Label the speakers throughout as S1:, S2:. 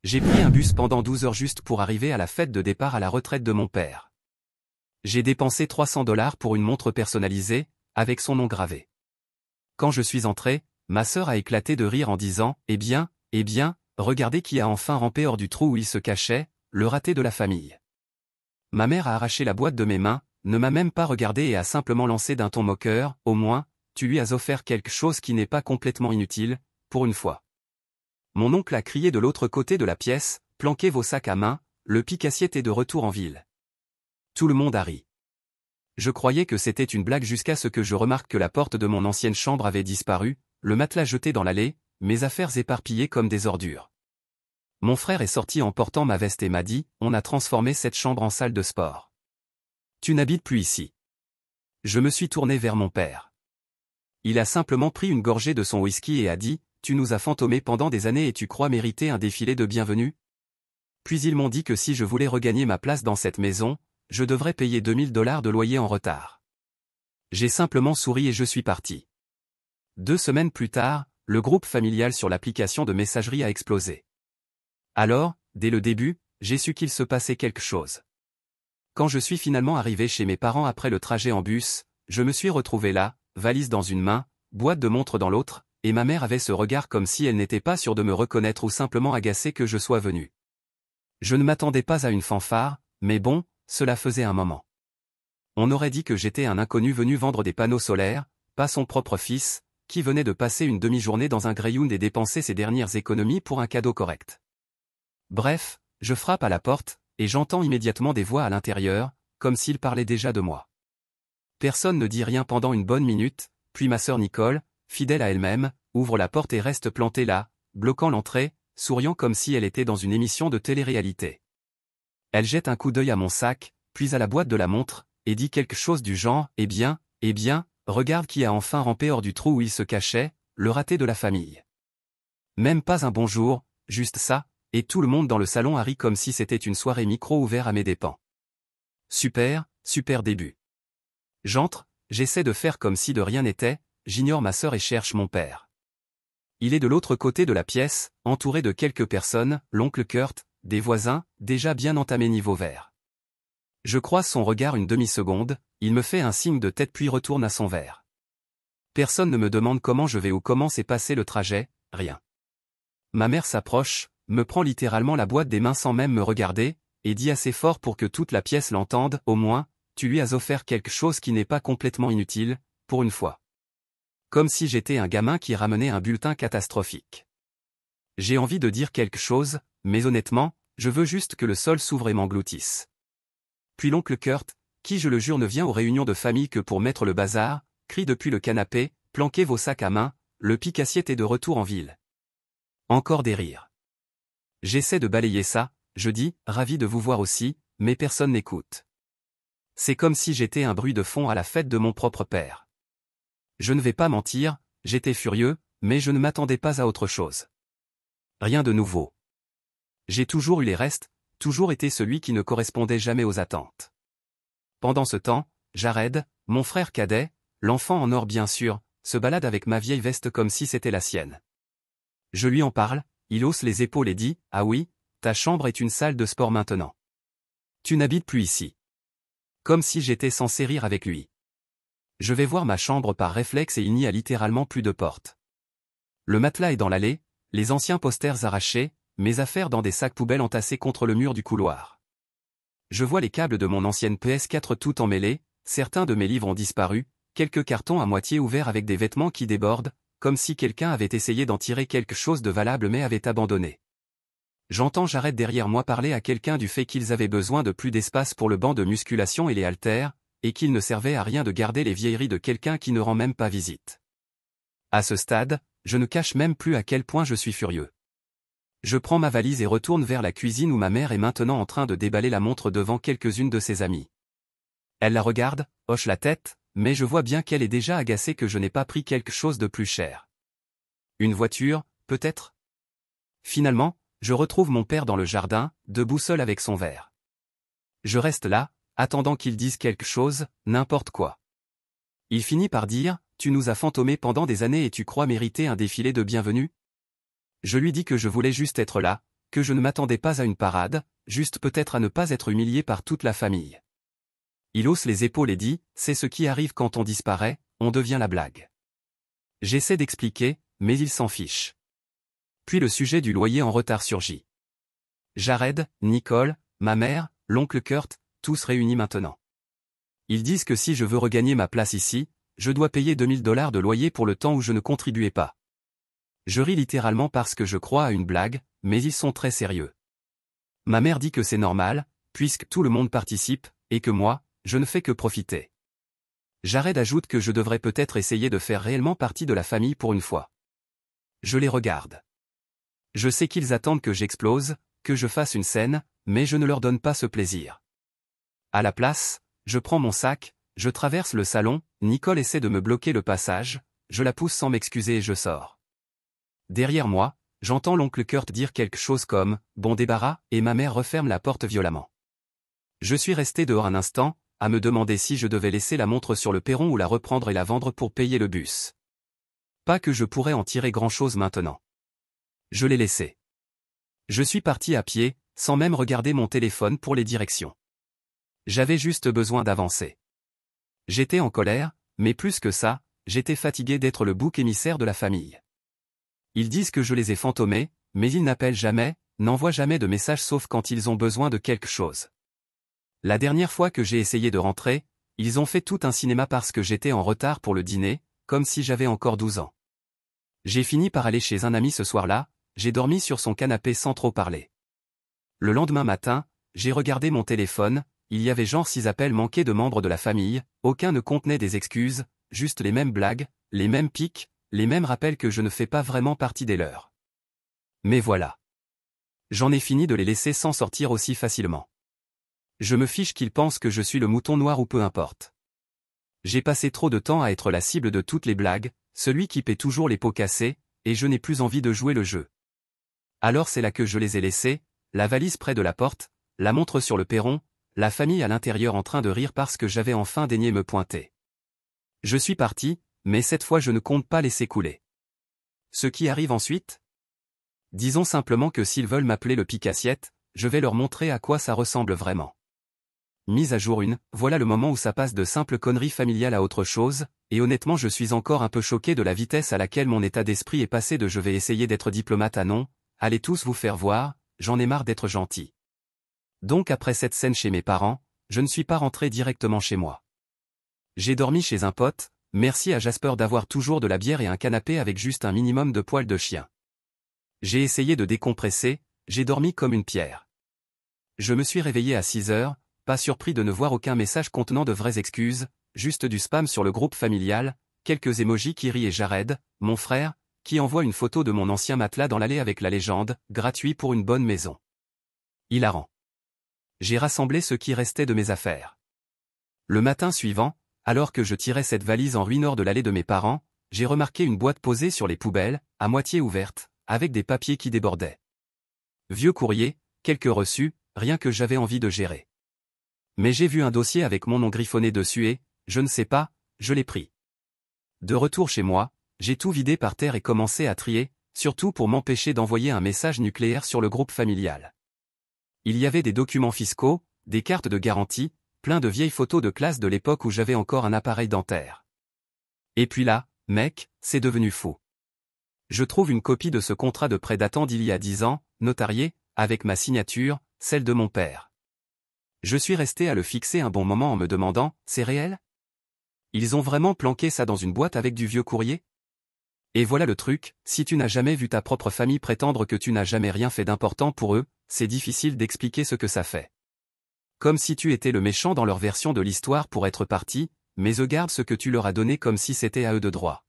S1: J'ai pris un bus pendant 12 heures juste pour arriver à la fête de départ à la retraite de mon père. J'ai dépensé 300 $ pour une montre personnalisée, avec son nom gravé. Quand je suis entré, ma sœur a éclaté de rire en disant « Eh bien, regardez qui a enfin rampé hors du trou où il se cachait, le raté de la famille. » Ma mère a arraché la boîte de mes mains, ne m'a même pas regardé et a simplement lancé d'un ton moqueur « Au moins, tu lui as offert quelque chose qui n'est pas complètement inutile, pour une fois. » Mon oncle a crié de l'autre côté de la pièce « Planquez vos sacs à main, le pique-assiette est de retour en ville. » Tout le monde a ri. Je croyais que c'était une blague jusqu'à ce que je remarque que la porte de mon ancienne chambre avait disparu, le matelas jeté dans l'allée, mes affaires éparpillées comme des ordures. Mon frère est sorti en portant ma veste et m'a dit « On a transformé cette chambre en salle de sport. Tu n'habites plus ici. » Je me suis tourné vers mon père. Il a simplement pris une gorgée de son whisky et a dit « Tu nous as fantomés pendant des années et tu crois mériter un défilé de bienvenue ?» Puis ils m'ont dit que si je voulais regagner ma place dans cette maison, je devrais payer 2000 $ de loyer en retard. J'ai simplement souri et je suis parti. 2 semaines plus tard, le groupe familial sur l'application de messagerie a explosé. Alors, dès le début, j'ai su qu'il se passait quelque chose. Quand je suis finalement arrivé chez mes parents après le trajet en bus, je me suis retrouvé là, valise dans une main, boîte de montre dans l'autre, et ma mère avait ce regard comme si elle n'était pas sûre de me reconnaître ou simplement agacée que je sois venu. Je ne m'attendais pas à une fanfare, mais bon, cela faisait un moment. On aurait dit que j'étais un inconnu venu vendre des panneaux solaires, pas son propre fils, qui venait de passer une demi-journée dans un Greyhound et dépenser ses dernières économies pour un cadeau correct. Bref, je frappe à la porte, et j'entends immédiatement des voix à l'intérieur, comme s'ils parlaient déjà de moi. Personne ne dit rien pendant une bonne minute, puis ma sœur Nicole, fidèle à elle-même, ouvre la porte et reste plantée là, bloquant l'entrée, souriant comme si elle était dans une émission de télé-réalité. Elle jette un coup d'œil à mon sac, puis à la boîte de la montre, et dit quelque chose du genre « Eh bien, regarde qui a enfin rampé hors du trou où il se cachait, le raté de la famille. » Même pas un bonjour, juste ça, et tout le monde dans le salon a ri comme si c'était une soirée micro ouverte à mes dépens. Super début. J'entre, j'essaie de faire comme si de rien n'était, j'ignore ma sœur et cherche mon père. Il est de l'autre côté de la pièce, entouré de quelques personnes, l'oncle Kurt, des voisins, déjà bien entamés niveau vert. Je croise son regard une demi-seconde, il me fait un signe de tête puis retourne à son verre. Personne ne me demande comment je vais ou comment s'est passé le trajet, rien. Ma mère s'approche, me prend littéralement la boîte des mains sans même me regarder, et dit assez fort pour que toute la pièce l'entende, au moins, tu lui as offert quelque chose qui n'est pas complètement inutile, pour une fois. Comme si j'étais un gamin qui ramenait un bulletin catastrophique. J'ai envie de dire quelque chose, mais honnêtement, je veux juste que le sol s'ouvre et m'engloutisse. Puis l'oncle Kurt, qui je le jure ne vient aux réunions de famille que pour mettre le bazar, crie depuis le canapé, planquez vos sacs à main, le pique-assiette est de retour en ville. Encore des rires. J'essaie de balayer ça, je dis, ravi de vous voir aussi, mais personne n'écoute. C'est comme si j'étais un bruit de fond à la fête de mon propre père. Je ne vais pas mentir, j'étais furieux, mais je ne m'attendais pas à autre chose. Rien de nouveau. J'ai toujours eu les restes, toujours été celui qui ne correspondait jamais aux attentes. Pendant ce temps, Jared, mon frère cadet, l'enfant en or bien sûr, se balade avec ma vieille veste comme si c'était la sienne. Je lui en parle, il hausse les épaules et dit « Ah oui, ta chambre est une salle de sport maintenant. Tu n'habites plus ici. » Comme si j'étais censé rire avec lui. Je vais voir ma chambre par réflexe et il n'y a littéralement plus de porte. Le matelas est dans l'allée, les anciens posters arrachés, mes affaires dans des sacs poubelles entassés contre le mur du couloir. Je vois les câbles de mon ancienne PS4 tout emmêlés, certains de mes livres ont disparu, quelques cartons à moitié ouverts avec des vêtements qui débordent, comme si quelqu'un avait essayé d'en tirer quelque chose de valable mais avait abandonné. J'entends Jared derrière moi parler à quelqu'un du fait qu'ils avaient besoin de plus d'espace pour le banc de musculation et les haltères, et qu'il ne servait à rien de garder les vieilleries de quelqu'un qui ne rend même pas visite. À ce stade, je ne cache même plus à quel point je suis furieux. Je prends ma valise et retourne vers la cuisine où ma mère est maintenant en train de déballer la montre devant quelques-unes de ses amies. Elle la regarde, hoche la tête, mais je vois bien qu'elle est déjà agacée que je n'ai pas pris quelque chose de plus cher. Une voiture, peut-être? Finalement, je retrouve mon père dans le jardin, debout seul avec son verre. Je reste là, attendant qu'il dise quelque chose, n'importe quoi. Il finit par dire « Tu nous as fantomés pendant des années et tu crois mériter un défilé de bienvenue ?» Je lui dis que je voulais juste être là, que je ne m'attendais pas à une parade, juste peut-être à ne pas être humilié par toute la famille. Il hausse les épaules et dit, c'est ce qui arrive quand on disparaît, on devient la blague. J'essaie d'expliquer, mais il s'en fiche. Puis le sujet du loyer en retard surgit. Jared, Nicole, ma mère, l'oncle Kurt, tous réunis maintenant. Ils disent que si je veux regagner ma place ici, je dois payer $2000 de loyer pour le temps où je ne contribuais pas. Je ris littéralement parce que je crois à une blague, mais ils sont très sérieux. Ma mère dit que c'est normal, puisque tout le monde participe, et que moi, je ne fais que profiter. Jared ajoute que je devrais peut-être essayer de faire réellement partie de la famille pour une fois. Je les regarde. Je sais qu'ils attendent que j'explose, que je fasse une scène, mais je ne leur donne pas ce plaisir. À la place, je prends mon sac, je traverse le salon, Nicole essaie de me bloquer le passage, je la pousse sans m'excuser et je sors. Derrière moi, j'entends l'oncle Kurt dire quelque chose comme « bon débarras » et ma mère referme la porte violemment. Je suis resté dehors un instant, à me demander si je devais laisser la montre sur le perron ou la reprendre et la vendre pour payer le bus. Pas que je pourrais en tirer grand-chose maintenant. Je l'ai laissée. Je suis parti à pied, sans même regarder mon téléphone pour les directions. J'avais juste besoin d'avancer. J'étais en colère, mais plus que ça, j'étais fatigué d'être le bouc émissaire de la famille. Ils disent que je les ai fantomés, mais ils n'appellent jamais, n'envoient jamais de messages sauf quand ils ont besoin de quelque chose. La dernière fois que j'ai essayé de rentrer, ils ont fait tout un cinéma parce que j'étais en retard pour le dîner, comme si j'avais encore 12 ans. J'ai fini par aller chez un ami ce soir-là, j'ai dormi sur son canapé sans trop parler. Le lendemain matin, j'ai regardé mon téléphone, il y avait genre 6 appels manqués de membres de la famille, aucun ne contenait des excuses, juste les mêmes blagues, les mêmes pics, les mêmes rappels que je ne fais pas vraiment partie des leurs. Mais voilà. J'en ai fini de les laisser s'en sortir aussi facilement. Je me fiche qu'ils pensent que je suis le mouton noir ou peu importe. J'ai passé trop de temps à être la cible de toutes les blagues, celui qui paie toujours les pots cassés, et je n'ai plus envie de jouer le jeu. Alors c'est là que je les ai laissés, la valise près de la porte, la montre sur le perron, la famille à l'intérieur en train de rire parce que j'avais enfin daigné me pointer. Je suis parti, mais cette fois je ne compte pas laisser couler. Ce qui arrive ensuite? Disons simplement que s'ils veulent m'appeler le pique-assiette, je vais leur montrer à quoi ça ressemble vraiment. Mise à jour 1, voilà le moment où ça passe de simple connerie familiale à autre chose, et honnêtement je suis encore un peu choqué de la vitesse à laquelle mon état d'esprit est passé de je vais essayer d'être diplomate à non, allez tous vous faire voir, j'en ai marre d'être gentil. Donc après cette scène chez mes parents, je ne suis pas rentré directement chez moi. J'ai dormi chez un pote, merci à Jasper d'avoir toujours de la bière et un canapé avec juste un minimum de poils de chien. J'ai essayé de décompresser, j'ai dormi comme une pierre. Je me suis réveillé à 6 heures, pas surpris de ne voir aucun message contenant de vraies excuses, juste du spam sur le groupe familial, quelques émojis qui rient et Jared, mon frère, qui envoie une photo de mon ancien matelas dans l'allée avec la légende « gratuit pour une bonne maison ». Hilarant. J'ai rassemblé ce qui restait de mes affaires. Le matin suivant, alors que je tirais cette valise en ruine hors de l'allée de mes parents, j'ai remarqué une boîte posée sur les poubelles, à moitié ouverte, avec des papiers qui débordaient. Vieux courrier, quelques reçus, rien que j'avais envie de gérer. Mais j'ai vu un dossier avec mon nom griffonné dessus et, je ne sais pas, je l'ai pris. De retour chez moi, j'ai tout vidé par terre et commencé à trier, surtout pour m'empêcher d'envoyer un message nucléaire sur le groupe familial. Il y avait des documents fiscaux, des cartes de garantie, plein de vieilles photos de classe de l'époque où j'avais encore un appareil dentaire. Et puis là, mec, c'est devenu fou. Je trouve une copie de ce contrat de prêt datant d'il y a 10 ans, notarié, avec ma signature, celle de mon père. Je suis resté à le fixer un bon moment en me demandant, c'est réel? Ils ont vraiment planqué ça dans une boîte avec du vieux courrier? Et voilà le truc, si tu n'as jamais vu ta propre famille prétendre que tu n'as jamais rien fait d'important pour eux, c'est difficile d'expliquer ce que ça fait. Comme si tu étais le méchant dans leur version de l'histoire pour être parti, mais eux gardent ce que tu leur as donné comme si c'était à eux de droit.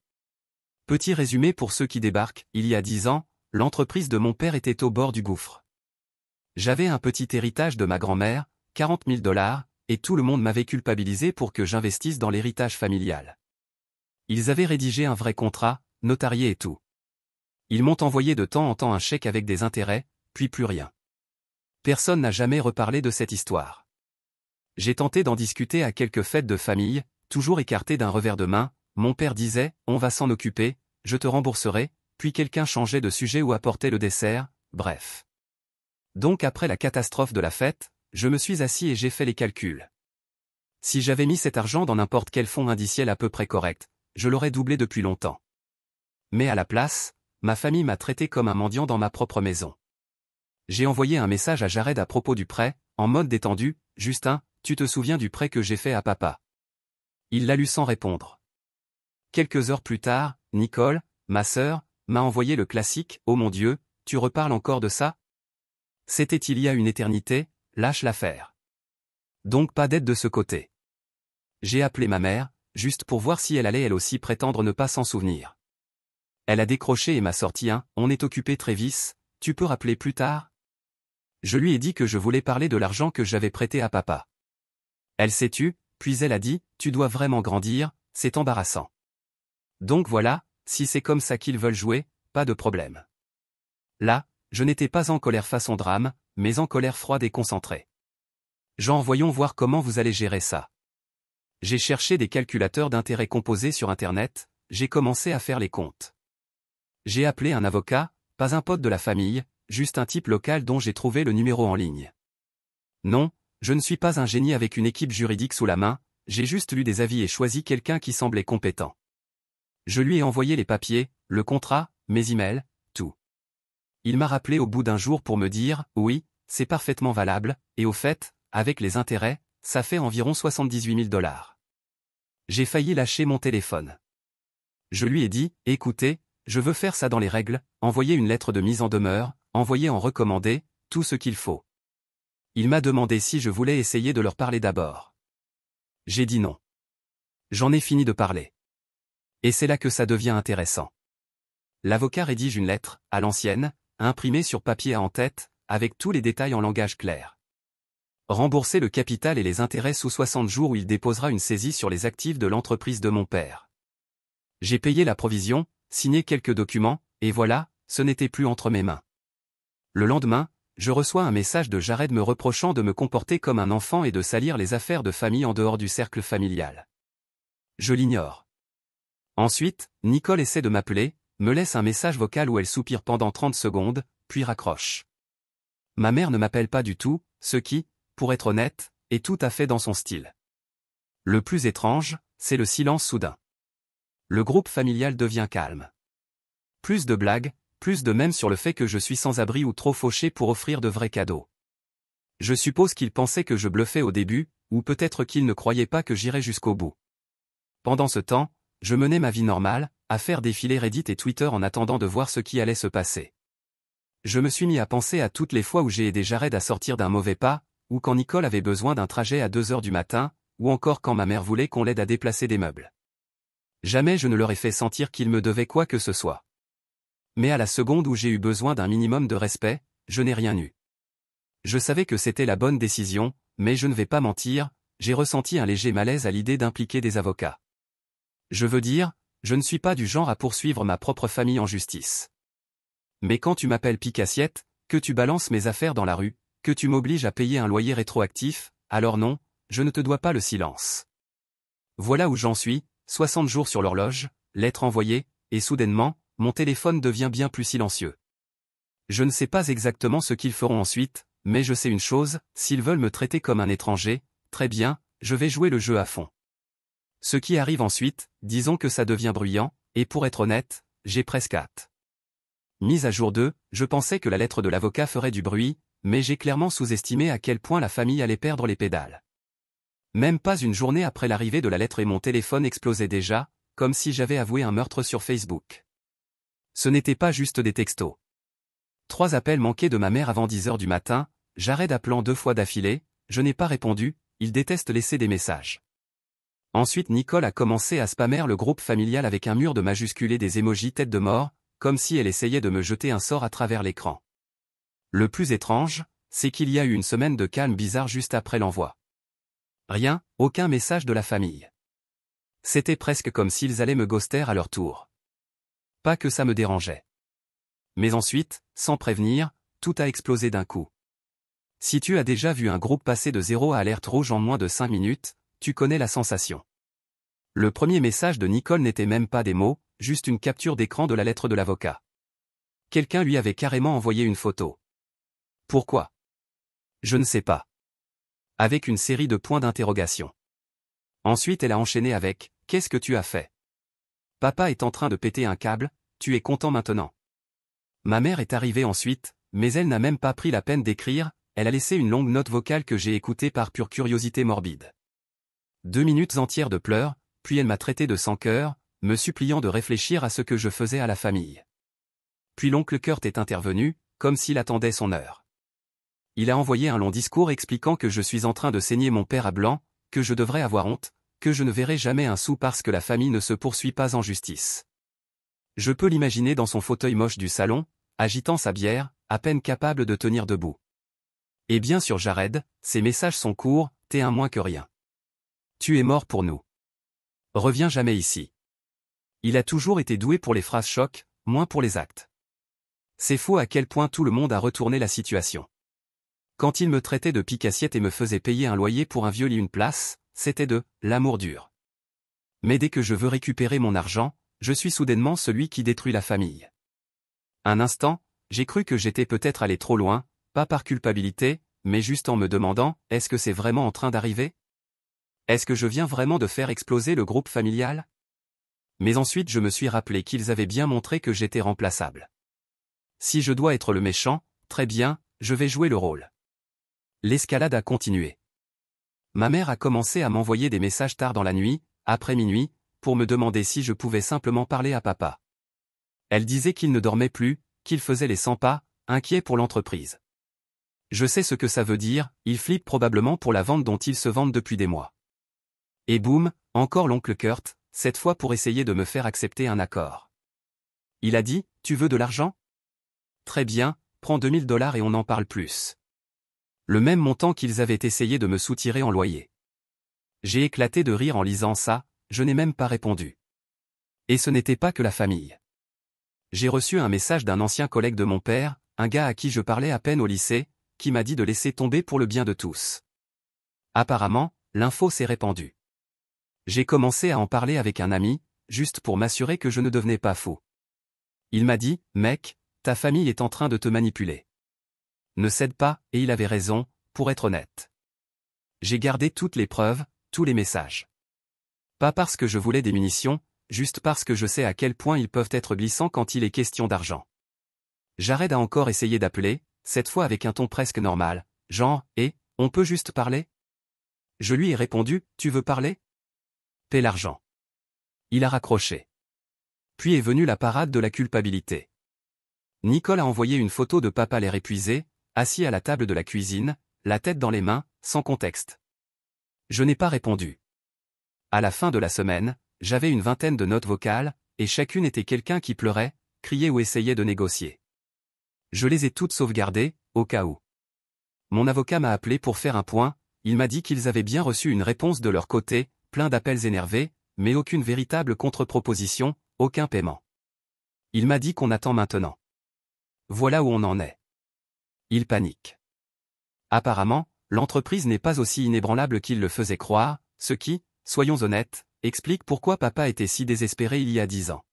S1: Petit résumé pour ceux qui débarquent, il y a 10 ans, l'entreprise de mon père était au bord du gouffre. J'avais un petit héritage de ma grand-mère, $40 000, et tout le monde m'avait culpabilisé pour que j'investisse dans l'héritage familial. Ils avaient rédigé un vrai contrat, notarié et tout. Ils m'ont envoyé de temps en temps un chèque avec des intérêts, puis plus rien. Personne n'a jamais reparlé de cette histoire. J'ai tenté d'en discuter à quelques fêtes de famille, toujours écarté d'un revers de main, mon père disait « on va s'en occuper, je te rembourserai », puis quelqu'un changeait de sujet ou apportait le dessert, bref. Donc après la catastrophe de la fête, je me suis assis et j'ai fait les calculs. Si j'avais mis cet argent dans n'importe quel fonds indiciel à peu près correct, je l'aurais doublé depuis longtemps. Mais à la place, ma famille m'a traité comme un mendiant dans ma propre maison. J'ai envoyé un message à Jared à propos du prêt, en mode détendu, « Justin, tu te souviens du prêt que j'ai fait à papa ?» Il l'a lu sans répondre. Quelques heures plus tard, Nicole, ma sœur, m'a envoyé le classique « Oh mon Dieu, tu reparles encore de ça ?» C'était il y a une éternité, lâche l'affaire. Donc pas d'aide de ce côté. J'ai appelé ma mère, juste pour voir si elle allait elle aussi prétendre ne pas s'en souvenir. Elle a décroché et m'a sorti un « On est occupé Travis, tu peux rappeler plus tard ?» Je lui ai dit que je voulais parler de l'argent que j'avais prêté à papa. Elle s'est tue, puis elle a dit « Tu dois vraiment grandir, c'est embarrassant. » Donc voilà, si c'est comme ça qu'ils veulent jouer, pas de problème. Là, je n'étais pas en colère façon drame, mais en colère froide et concentrée. Genre voyons voir comment vous allez gérer ça. J'ai cherché des calculateurs d'intérêts composés sur Internet, j'ai commencé à faire les comptes. J'ai appelé un avocat, pas un pote de la famille, juste un type local dont j'ai trouvé le numéro en ligne. Non, je ne suis pas un génie avec une équipe juridique sous la main, j'ai juste lu des avis et choisi quelqu'un qui semblait compétent. Je lui ai envoyé les papiers, le contrat, mes emails, tout. Il m'a rappelé au bout d'un jour pour me dire « Oui, c'est parfaitement valable, et au fait, avec les intérêts, ça fait environ 78 000 $. J'ai failli lâcher mon téléphone. Je lui ai dit « Écoutez, je veux faire ça dans les règles, envoyer une lettre de mise en demeure, envoyer en recommandé, tout ce qu'il faut. » Il m'a demandé si je voulais essayer de leur parler d'abord. J'ai dit non. J'en ai fini de parler. Et c'est là que ça devient intéressant. L'avocat rédige une lettre, à l'ancienne, imprimée sur papier à en-tête, avec tous les détails en langage clair. Rembourser le capital et les intérêts sous 60 jours où il déposera une saisie sur les actifs de l'entreprise de mon père. J'ai payé la provision, signé quelques documents, et voilà, ce n'était plus entre mes mains. Le lendemain, je reçois un message de Jared me reprochant de me comporter comme un enfant et de salir les affaires de famille en dehors du cercle familial. Je l'ignore. Ensuite, Nicole essaie de m'appeler, me laisse un message vocal où elle soupire pendant 30 secondes, puis raccroche. Ma mère ne m'appelle pas du tout, ce qui, pour être honnête, est tout à fait dans son style. Le plus étrange, c'est le silence soudain. Le groupe familial devient calme. Plus de blagues, plus de mèmes sur le fait que je suis sans abri ou trop fauché pour offrir de vrais cadeaux. Je suppose qu'ils pensaient que je bluffais au début, ou peut-être qu'ils ne croyaient pas que j'irais jusqu'au bout. Pendant ce temps, je menais ma vie normale, à faire défiler Reddit et Twitter en attendant de voir ce qui allait se passer. Je me suis mis à penser à toutes les fois où j'ai aidé Jared à sortir d'un mauvais pas, ou quand Nicole avait besoin d'un trajet à 2 heures du matin, ou encore quand ma mère voulait qu'on l'aide à déplacer des meubles. Jamais je ne leur ai fait sentir qu'ils me devaient quoi que ce soit. Mais à la seconde où j'ai eu besoin d'un minimum de respect, je n'ai rien eu. Je savais que c'était la bonne décision, mais je ne vais pas mentir, j'ai ressenti un léger malaise à l'idée d'impliquer des avocats. Je veux dire, je ne suis pas du genre à poursuivre ma propre famille en justice. Mais quand tu m'appelles pique-assiette, que tu balances mes affaires dans la rue, que tu m'obliges à payer un loyer rétroactif, alors non, je ne te dois pas le silence. Voilà où j'en suis, 60 jours sur l'horloge, lettre envoyée, et soudainement, mon téléphone devient bien plus silencieux. Je ne sais pas exactement ce qu'ils feront ensuite, mais je sais une chose, s'ils veulent me traiter comme un étranger, très bien, je vais jouer le jeu à fond. Ce qui arrive ensuite, disons que ça devient bruyant, et pour être honnête, j'ai presque hâte. Mise à jour 2, je pensais que la lettre de l'avocat ferait du bruit, mais j'ai clairement sous-estimé à quel point la famille allait perdre les pédales. Même pas une journée après l'arrivée de la lettre et mon téléphone explosait déjà, comme si j'avais avoué un meurtre sur Facebook. Ce n'était pas juste des textos. 3 appels manqués de ma mère avant 10 heures du matin, Jared appelant 2 fois d'affilée, je n'ai pas répondu, il déteste laisser des messages. Ensuite Nicole a commencé à spammer le groupe familial avec un mur de majuscules et des émojis tête de mort, comme si elle essayait de me jeter un sort à travers l'écran. Le plus étrange, c'est qu'il y a eu une semaine de calme bizarre juste après l'envoi. Rien, aucun message de la famille. C'était presque comme s'ils allaient me ghoster à leur tour. Pas que ça me dérangeait. Mais ensuite, sans prévenir, tout a explosé d'un coup. Si tu as déjà vu un groupe passer de 0 à alerte rouge en moins de 5 minutes, tu connais la sensation. Le premier message de Nicole n'était même pas des mots, juste une capture d'écran de la lettre de l'avocat. Quelqu'un lui avait carrément envoyé une photo. Pourquoi? Je ne sais pas. Avec une série de points d'interrogation. Ensuite elle a enchaîné avec « Qu'est-ce que tu as fait? Papa est en train de péter un câble, tu es content maintenant. » Ma mère est arrivée ensuite, mais elle n'a même pas pris la peine d'écrire, elle a laissé une longue note vocale que j'ai écoutée par pure curiosité morbide. 2 minutes entières de pleurs, puis elle m'a traité de sans-cœur, me suppliant de réfléchir à ce que je faisais à la famille. Puis l'oncle Kurt est intervenu, comme s'il attendait son heure. Il a envoyé un long discours expliquant que je suis en train de saigner mon père à blanc, que je devrais avoir honte, que je ne verrai jamais un sou parce que la famille ne se poursuit pas en justice. Je peux l'imaginer dans son fauteuil moche du salon, agitant sa bière, à peine capable de tenir debout. Et bien sûr Jared, ses messages sont courts, t'es un moins que rien. Tu es mort pour nous. Reviens jamais ici. Il a toujours été doué pour les phrases choc, moins pour les actes. C'est faux à quel point tout le monde a retourné la situation. Quand il me traitait de pique-assiette et me faisait payer un loyer pour un vieux lit une place, c'était de l'amour dur. Mais dès que je veux récupérer mon argent, je suis soudainement celui qui détruit la famille. Un instant, j'ai cru que j'étais peut-être allé trop loin, pas par culpabilité, mais juste en me demandant, est-ce que c'est vraiment en train d'arriver? Est-ce que je viens vraiment de faire exploser le groupe familial? Mais ensuite je me suis rappelé qu'ils avaient bien montré que j'étais remplaçable. Si je dois être le méchant, très bien, je vais jouer le rôle. L'escalade a continué. Ma mère a commencé à m'envoyer des messages tard dans la nuit, après minuit, pour me demander si je pouvais simplement parler à papa. Elle disait qu'il ne dormait plus, qu'il faisait les 100 pas, inquiet pour l'entreprise. Je sais ce que ça veut dire, il flippe probablement pour la vente dont ils se vendent depuis des mois. Et boum, encore l'oncle Kurt, cette fois pour essayer de me faire accepter un accord. Il a dit, tu veux de l'argent? Très bien, prends $2000 et on n'en parle plus. Le même montant qu'ils avaient essayé de me soutirer en loyer. J'ai éclaté de rire en lisant ça, je n'ai même pas répondu. Et ce n'était pas que la famille. J'ai reçu un message d'un ancien collègue de mon père, un gars à qui je parlais à peine au lycée, qui m'a dit de laisser tomber pour le bien de tous. Apparemment, l'info s'est répandue. J'ai commencé à en parler avec un ami, juste pour m'assurer que je ne devenais pas fou. Il m'a dit, mec, ta famille est en train de te manipuler. Ne cède pas, et il avait raison, pour être honnête. J'ai gardé toutes les preuves, tous les messages. Pas parce que je voulais des munitions, juste parce que je sais à quel point ils peuvent être glissants quand il est question d'argent. Jared a encore essayé d'appeler, cette fois avec un ton presque normal, genre, on peut juste parler? Je lui ai répondu, tu veux parler? Paie l'argent. Il a raccroché. Puis est venue la parade de la culpabilité. Nicole a envoyé une photo de papa l'air épuisé, assis à la table de la cuisine, la tête dans les mains, sans contexte. Je n'ai pas répondu. À la fin de la semaine, j'avais une vingtaine de notes vocales, et chacune était quelqu'un qui pleurait, criait ou essayait de négocier. Je les ai toutes sauvegardées, au cas où. Mon avocat m'a appelé pour faire un point, il m'a dit qu'ils avaient bien reçu une réponse de leur côté, plein d'appels énervés, mais aucune véritable contre-proposition, aucun paiement. Il m'a dit qu'on attend maintenant. Voilà où on en est. Il panique. Apparemment, l'entreprise n'est pas aussi inébranlable qu'il le faisait croire, ce qui, soyons honnêtes, explique pourquoi papa était si désespéré il y a 10 ans.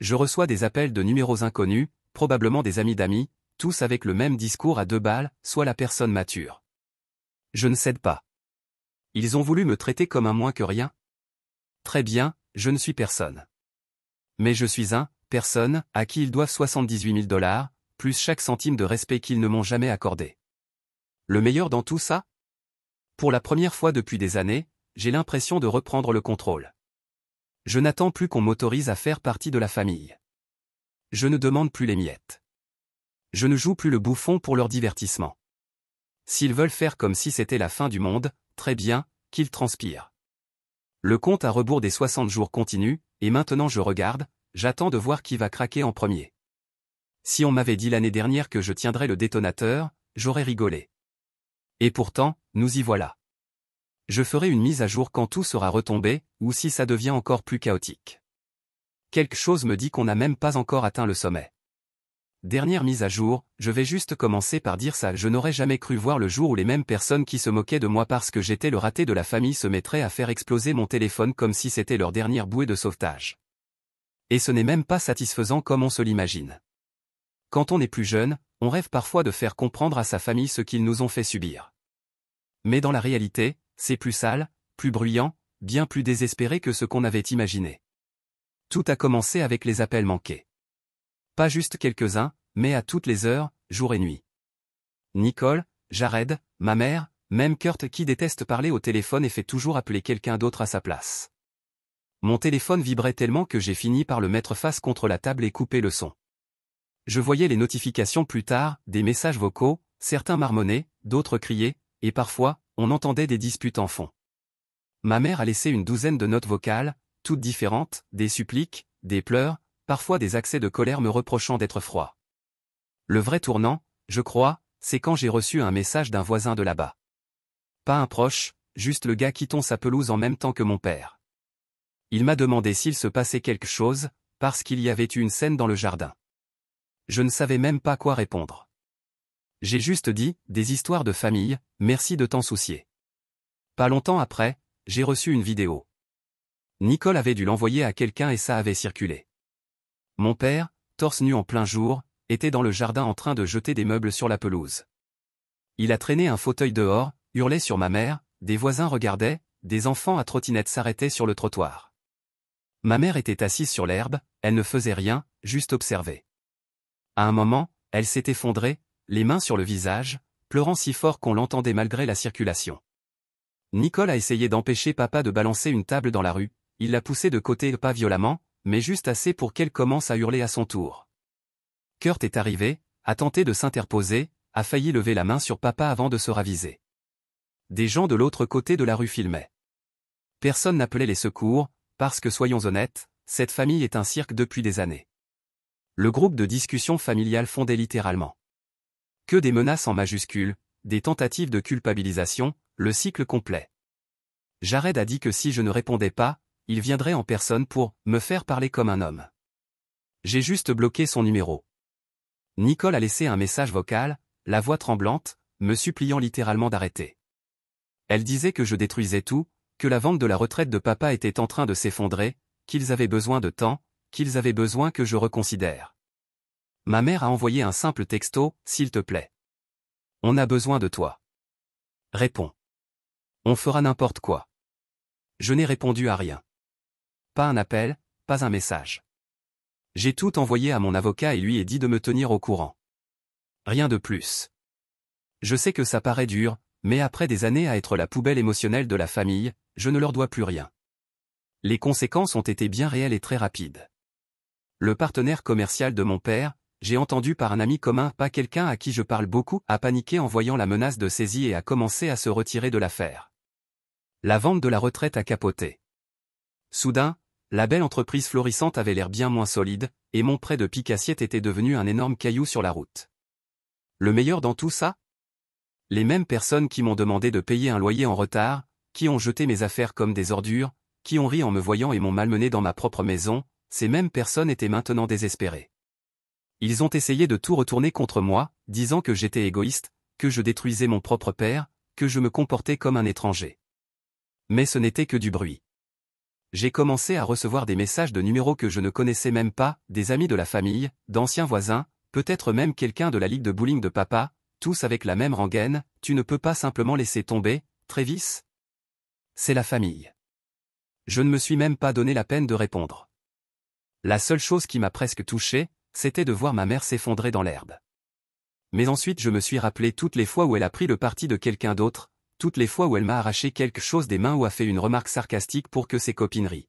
S1: Je reçois des appels de numéros inconnus, probablement des amis d'amis, tous avec le même discours à 2 balles, soit la personne mature. Je ne cède pas. Ils ont voulu me traiter comme un moins que rien? Très bien, je ne suis personne. Mais je suis personne, à qui ils doivent $78 000, plus chaque centime de respect qu'ils ne m'ont jamais accordé. Le meilleur dans tout ça? Pour la première fois depuis des années, j'ai l'impression de reprendre le contrôle. Je n'attends plus qu'on m'autorise à faire partie de la famille. Je ne demande plus les miettes. Je ne joue plus le bouffon pour leur divertissement. S'ils veulent faire comme si c'était la fin du monde, très bien, qu'ils transpirent. Le compte à rebours des 60 jours continue, et maintenant je regarde, j'attends de voir qui va craquer en premier. Si on m'avait dit l'année dernière que je tiendrais le détonateur, j'aurais rigolé. Et pourtant, nous y voilà. Je ferai une mise à jour quand tout sera retombé, ou si ça devient encore plus chaotique. Quelque chose me dit qu'on n'a même pas encore atteint le sommet. Dernière mise à jour, je vais juste commencer par dire ça, je n'aurais jamais cru voir le jour où les mêmes personnes qui se moquaient de moi parce que j'étais le raté de la famille se mettraient à faire exploser mon téléphone comme si c'était leur dernière bouée de sauvetage. Et ce n'est même pas satisfaisant comme on se l'imagine. Quand on est plus jeune, on rêve parfois de faire comprendre à sa famille ce qu'ils nous ont fait subir. Mais dans la réalité, c'est plus sale, plus bruyant, bien plus désespéré que ce qu'on avait imaginé. Tout a commencé avec les appels manqués. Pas juste quelques-uns, mais à toutes les heures, jour et nuit. Nicole, Jared, ma mère, même Kurt qui déteste parler au téléphone et fait toujours appeler quelqu'un d'autre à sa place. Mon téléphone vibrait tellement que j'ai fini par le mettre face contre la table et couper le son. Je voyais les notifications plus tard, des messages vocaux, certains marmonnaient, d'autres criaient, et parfois, on entendait des disputes en fond. Ma mère a laissé une douzaine de notes vocales, toutes différentes, des suppliques, des pleurs, parfois des accès de colère me reprochant d'être froid. Le vrai tournant, je crois, c'est quand j'ai reçu un message d'un voisin de là-bas. Pas un proche, juste le gars qui tond sa pelouse en même temps que mon père. Il m'a demandé s'il se passait quelque chose, parce qu'il y avait eu une scène dans le jardin. Je ne savais même pas quoi répondre. J'ai juste dit, des histoires de famille, merci de t'en soucier. Pas longtemps après, j'ai reçu une vidéo. Nicole avait dû l'envoyer à quelqu'un et ça avait circulé. Mon père, torse nu en plein jour, était dans le jardin en train de jeter des meubles sur la pelouse. Il a traîné un fauteuil dehors, hurlait sur ma mère, des voisins regardaient, des enfants à trottinette s'arrêtaient sur le trottoir. Ma mère était assise sur l'herbe, elle ne faisait rien, juste observer. À un moment, elle s'est effondrée, les mains sur le visage, pleurant si fort qu'on l'entendait malgré la circulation. Nicole a essayé d'empêcher papa de balancer une table dans la rue, il l'a poussée de côté pas violemment, mais juste assez pour qu'elle commence à hurler à son tour. Kurt est arrivé, a tenté de s'interposer, a failli lever la main sur papa avant de se raviser. Des gens de l'autre côté de la rue filmaient. Personne n'appelait les secours, parce que soyons honnêtes, cette famille est un cirque depuis des années. Le groupe de discussion familiale fondait littéralement. Que des menaces en majuscules, des tentatives de culpabilisation, le cycle complet. Jared a dit que si je ne répondais pas, il viendrait en personne pour me faire parler comme un homme. J'ai juste bloqué son numéro. Nicole a laissé un message vocal, la voix tremblante, me suppliant littéralement d'arrêter. Elle disait que je détruisais tout, que la vente de la retraite de papa était en train de s'effondrer, qu'ils avaient besoin de temps, qu'ils avaient besoin que je reconsidère. Ma mère a envoyé un simple texto, s'il te plaît. On a besoin de toi. Réponds. On fera n'importe quoi. Je n'ai répondu à rien. Pas un appel, pas un message. J'ai tout envoyé à mon avocat et lui ai dit de me tenir au courant. Rien de plus. Je sais que ça paraît dur, mais après des années à être la poubelle émotionnelle de la famille, je ne leur dois plus rien. Les conséquences ont été bien réelles et très rapides. Le partenaire commercial de mon père, j'ai entendu par un ami commun, pas quelqu'un à qui je parle beaucoup, a paniqué en voyant la menace de saisie et a commencé à se retirer de l'affaire. La vente de la retraite a capoté. Soudain, la belle entreprise florissante avait l'air bien moins solide, et mon prêt de pique-assiette était devenu un énorme caillou sur la route. Le meilleur dans tout ça? Les mêmes personnes qui m'ont demandé de payer un loyer en retard, qui ont jeté mes affaires comme des ordures, qui ont ri en me voyant et m'ont malmené dans ma propre maison, ces mêmes personnes étaient maintenant désespérées. Ils ont essayé de tout retourner contre moi, disant que j'étais égoïste, que je détruisais mon propre père, que je me comportais comme un étranger. Mais ce n'était que du bruit. J'ai commencé à recevoir des messages de numéros que je ne connaissais même pas, des amis de la famille, d'anciens voisins, peut-être même quelqu'un de la ligue de bowling de papa, tous avec la même rengaine, tu ne peux pas simplement laisser tomber, Travis. C'est la famille. Je ne me suis même pas donné la peine de répondre. La seule chose qui m'a presque touché, c'était de voir ma mère s'effondrer dans l'herbe. Mais ensuite je me suis rappelé toutes les fois où elle a pris le parti de quelqu'un d'autre, toutes les fois où elle m'a arraché quelque chose des mains ou a fait une remarque sarcastique pour que ses copines rient.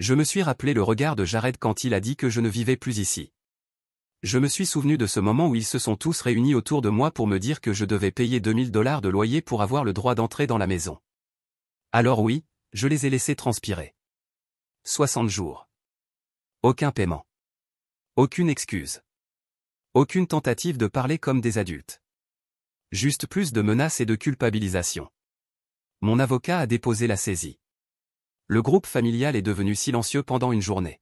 S1: Je me suis rappelé le regard de Jared quand il a dit que je ne vivais plus ici. Je me suis souvenu de ce moment où ils se sont tous réunis autour de moi pour me dire que je devais payer $2000 de loyer pour avoir le droit d'entrer dans la maison. Alors oui, je les ai laissés transpirer. 60 jours. Aucun paiement. Aucune excuse. Aucune tentative de parler comme des adultes. Juste plus de menaces et de culpabilisation. Mon avocat a déposé la saisie. Le groupe familial est devenu silencieux pendant une journée.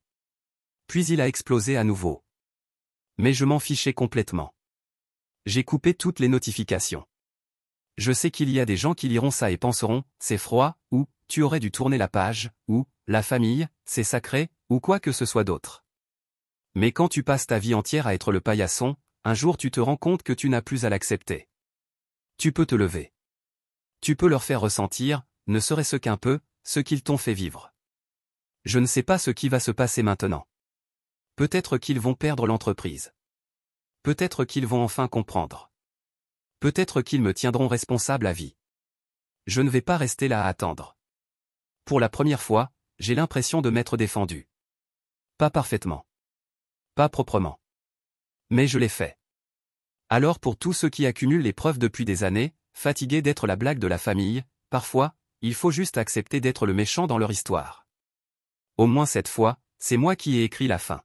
S1: Puis il a explosé à nouveau. Mais je m'en fichais complètement. J'ai coupé toutes les notifications. Je sais qu'il y a des gens qui liront ça et penseront, c'est froid, ou, tu aurais dû tourner la page, ou, la famille, c'est sacré, ou quoi que ce soit d'autre. Mais quand tu passes ta vie entière à être le paillasson, un jour tu te rends compte que tu n'as plus à l'accepter. Tu peux te lever. Tu peux leur faire ressentir, ne serait-ce qu'un peu, ce qu'ils t'ont fait vivre. Je ne sais pas ce qui va se passer maintenant. Peut-être qu'ils vont perdre l'entreprise. Peut-être qu'ils vont enfin comprendre. Peut-être qu'ils me tiendront responsable à vie. Je ne vais pas rester là à attendre. Pour la première fois, j'ai l'impression de m'être défendu. Pas parfaitement. Pas proprement. Mais je l'ai fait. Alors pour tous ceux qui accumulent les preuves depuis des années, fatigués d'être la blague de la famille, parfois, il faut juste accepter d'être le méchant dans leur histoire. Au moins cette fois, c'est moi qui ai écrit la fin.